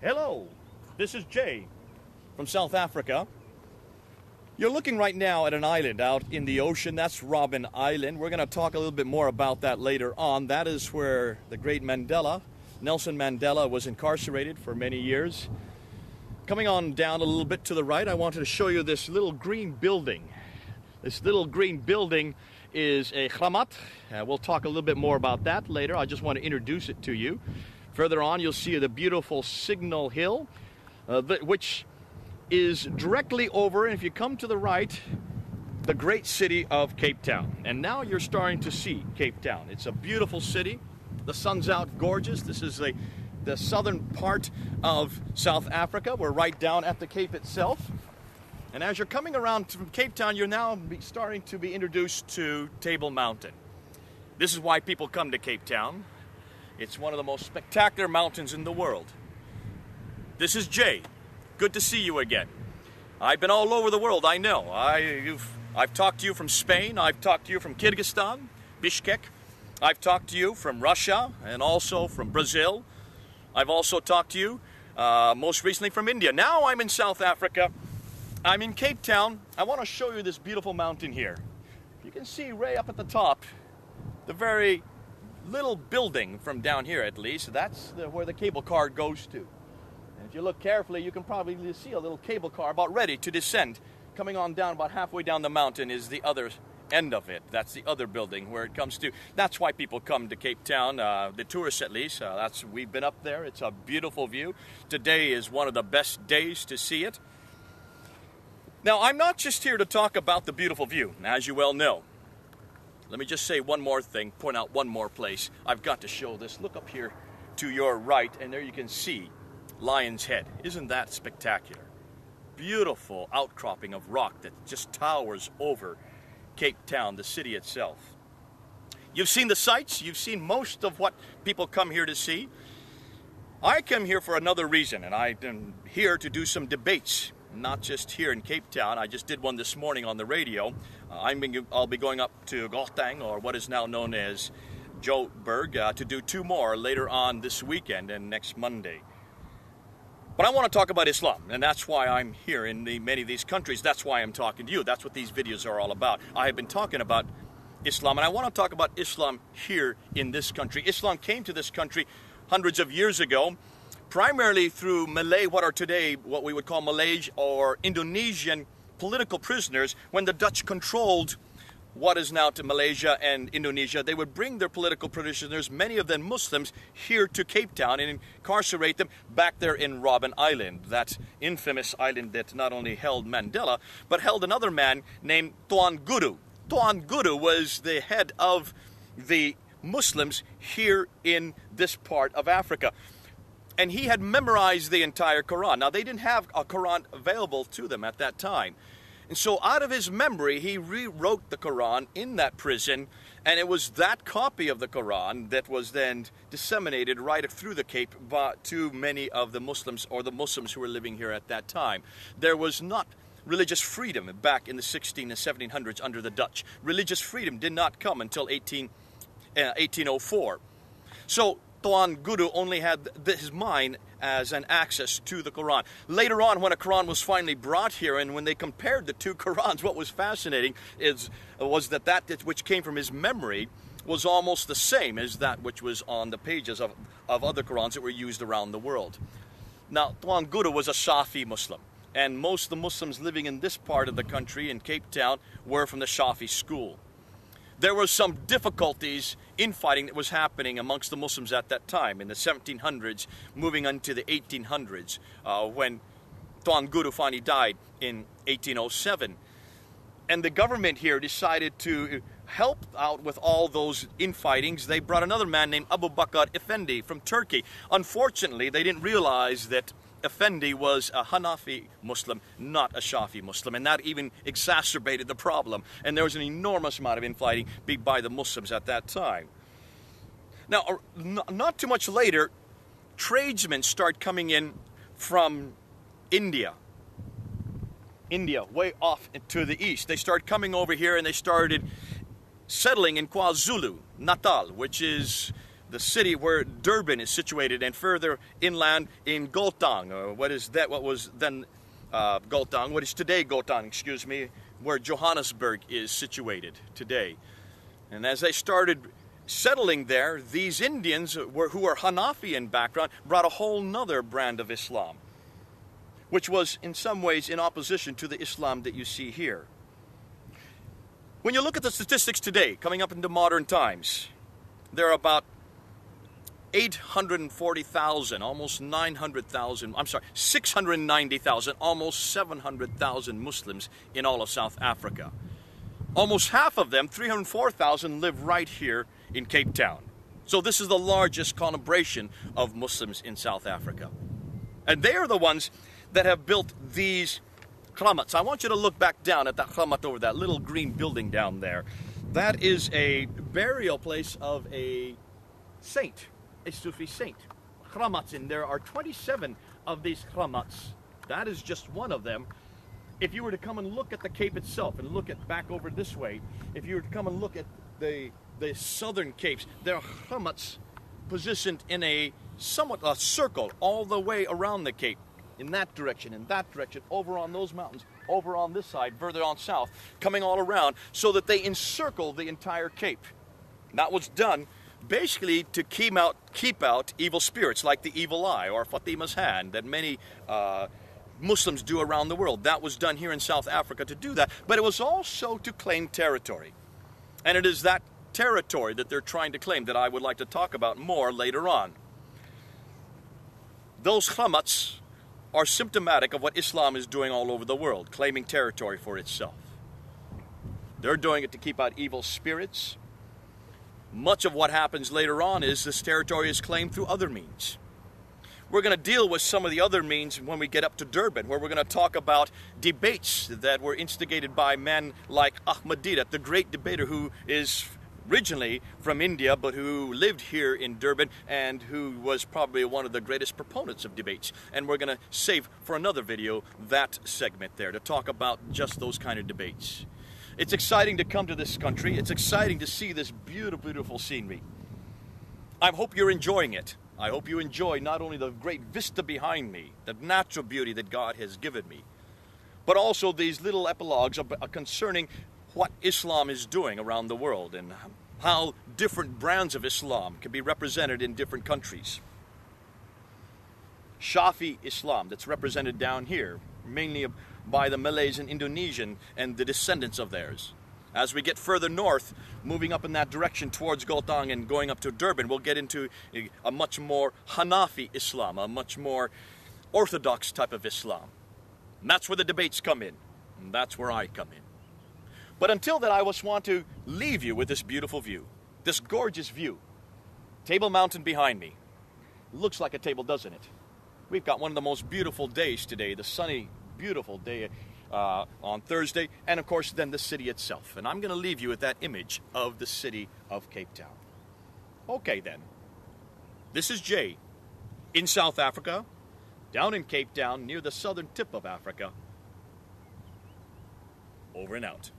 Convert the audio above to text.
Hello, this is Jay from South Africa. You're looking right now at an island out in the ocean. That's Robben Island. We're going to talk a little bit more about that later on. That is where the great Nelson Mandela, was incarcerated for many years. Coming on down a little bit to the right, I wanted to show you this little green building. This little green building is a Khamat. We'll talk a little bit more about that later. I just want to introduce it to you. Further on, you'll see the beautiful Signal Hill, which is directly over, and if you come to the right, the great city of Cape Town. And now you're starting to see Cape Town. It's a beautiful city. The sun's out, gorgeous. This is the southern part of South Africa. We're right down at the Cape itself. And as you're coming around from Cape Town, you're now starting to be introduced to Table Mountain. This is why people come to Cape Town. It's one of the most spectacular mountains in the world. This is Jay. Good to see you again. I've been all over the world, I know. I've talked to you from Spain. I've talked to you from Kyrgyzstan, Bishkek. I've talked to you from Russia and also from Brazil. I've also talked to you most recently from India. Now I'm in South Africa. I'm in Cape Town. I want to show you this beautiful mountain here. You can see right up at the top the very little building from down here, at least. That's where the cable car goes to. And if you look carefully, you can probably see a little cable car about ready to descend. Coming on down about halfway down the mountain is the other end of it. That's the other building where it comes to. That's why people come to Cape Town, the tourists at least. We've been up there. It's a beautiful view. Today is one of the best days to see it. Now, I'm not just here to talk about the beautiful view, as you well know. Let me just say one more thing, point out one more place. I've got to show this. Look up here to your right, and there you can see Lion's Head. Isn't that spectacular? Beautiful outcropping of rock that just towers over Cape Town, the city itself. You've seen the sights. You've seen most of what people come here to see. I come here for another reason, and I'm here to do some debates. Not just here in Cape Town. I just did one this morning on the radio. I'll be going up to Gauteng, or what is now known as Joburg, to do two more later on this weekend and next Monday. But I want to talk about Islam, and that's why I'm here in many of these countries. That's why I'm talking to you. That's what these videos are all about. I have been talking about Islam, and I want to talk about Islam here in this country. Islam came to this country hundreds of years ago, primarily through Malay, what we would call Malaysian or Indonesian political prisoners. When the Dutch controlled what is now to Malaysia and Indonesia, they would bring their political prisoners, many of them Muslims, here to Cape Town and incarcerate them back there in Robben Island, that infamous island that not only held Mandela, but held another man named Tuan Guru. Tuan Guru was the head of the Muslims here in this part of Africa. And he had memorized the entire Quran. Now, they didn't have a Quran available to them at that time. And so out of his memory, he rewrote the Quran in that prison. And it was that copy of the Quran that was then disseminated right through the Cape to many of the Muslims, or the Muslims who were living here at that time. There was not religious freedom back in the 1600s and 1700s under the Dutch. Religious freedom did not come until 1804. So Tuan Guru only had his mind as an access to the Quran. Later on, when a Quran was finally brought here, and when they compared the two Qurans, what was fascinating was that which came from his memory was almost the same as that which was on the pages of other Qurans that were used around the world. Now, Tuan Guru was a Shafi Muslim, and most of the Muslims living in this part of the country, in Cape Town, were from the Shafi school. There were some difficulties infighting that was happening amongst the Muslims at that time, in the 1700s, moving into the 1800s, when Tuan Guru finally died in 1807. And the government here decided to help out with all those infightings. They brought another man named Abu Bakr Effendi from Turkey. Unfortunately, they didn't realize that Effendi was a Hanafi Muslim, not a Shafi Muslim, and that even exacerbated the problem. And there was an enormous amount of infighting by the Muslims at that time. Now, not too much later, tradesmen start coming in from India, way off to the east. They started coming over here, and they started settling in KwaZulu, Natal, which is the city where Durban is situated, and further inland in Gauteng, or what was then Gauteng, what is today Gauteng, excuse me, where Johannesburg is situated today. And as they started settling there, these Indians who were Hanafi in background brought a whole nother brand of Islam, which was in some ways in opposition to the Islam that you see here. When you look at the statistics today, coming up into modern times, there are about 840,000, almost 900,000, 690,000, almost 700,000 Muslims in all of South Africa. Almost half of them, 304,000, live right here in Cape Town. So this is the largest conurbation of Muslims in South Africa. And they are the ones that have built these kramats. I want you to look back down at that kramat over that little green building down there. That is a burial place of a saint, a Sufi saint. Kramats, and there are 27 of these kramats. That is just one of them. If you were to come and look at the Cape itself and look at back over this way, if you were to come and look at the southern capes, there are kramats positioned in a circle all the way around the Cape. In that direction, over on those mountains, over on this side, further on south, coming all around, so that they encircle the entire Cape. That was done basically to keep out evil spirits like the evil eye or Fatima's hand that many Muslims do around the world. That was done here in South Africa to do that, but it was also to claim territory. And it is that territory that they're trying to claim that I would like to talk about more later on. Those kramats are symptomatic of what Islam is doing all over the world, claiming territory for itself. They're doing it to keep out evil spirits. Much of what happens later on is this territory is claimed through other means. We're going to deal with some of the other means when we get up to Durban, where we're going to talk about debates that were instigated by men like Ahmed Deedat, the great debater who is originally from India, but who lived here in Durban and who was probably one of the greatest proponents of debates. And we're going to save for another video that segment there to talk about just those kind of debates. It's exciting to come to this country. It's exciting to see this beautiful, beautiful scenery. I hope you're enjoying it. I hope you enjoy not only the great vista behind me, the natural beauty that God has given me, but also these little epilogues concerning what Islam is doing around the world and how different brands of Islam can be represented in different countries. Shafi Islam, that's represented down here, mainly by the Malays and Indonesian and the descendants of theirs. As we get further north, moving up in that direction towards Gauteng and going up to Durban, we'll get into a much more Hanafi Islam, a much more orthodox type of Islam. And that's where the debates come in, and that's where I come in. But until then, I just want to leave you with this beautiful view, this gorgeous view. Table Mountain behind me. Looks like a table, doesn't it? We've got one of the most beautiful days today, the sunny, beautiful day on Thursday, and of course then the city itself. And I'm going to leave you with that image of the city of Cape Town. Okay then, this is Jay in South Africa, down in Cape Town near the southern tip of Africa. Over and out.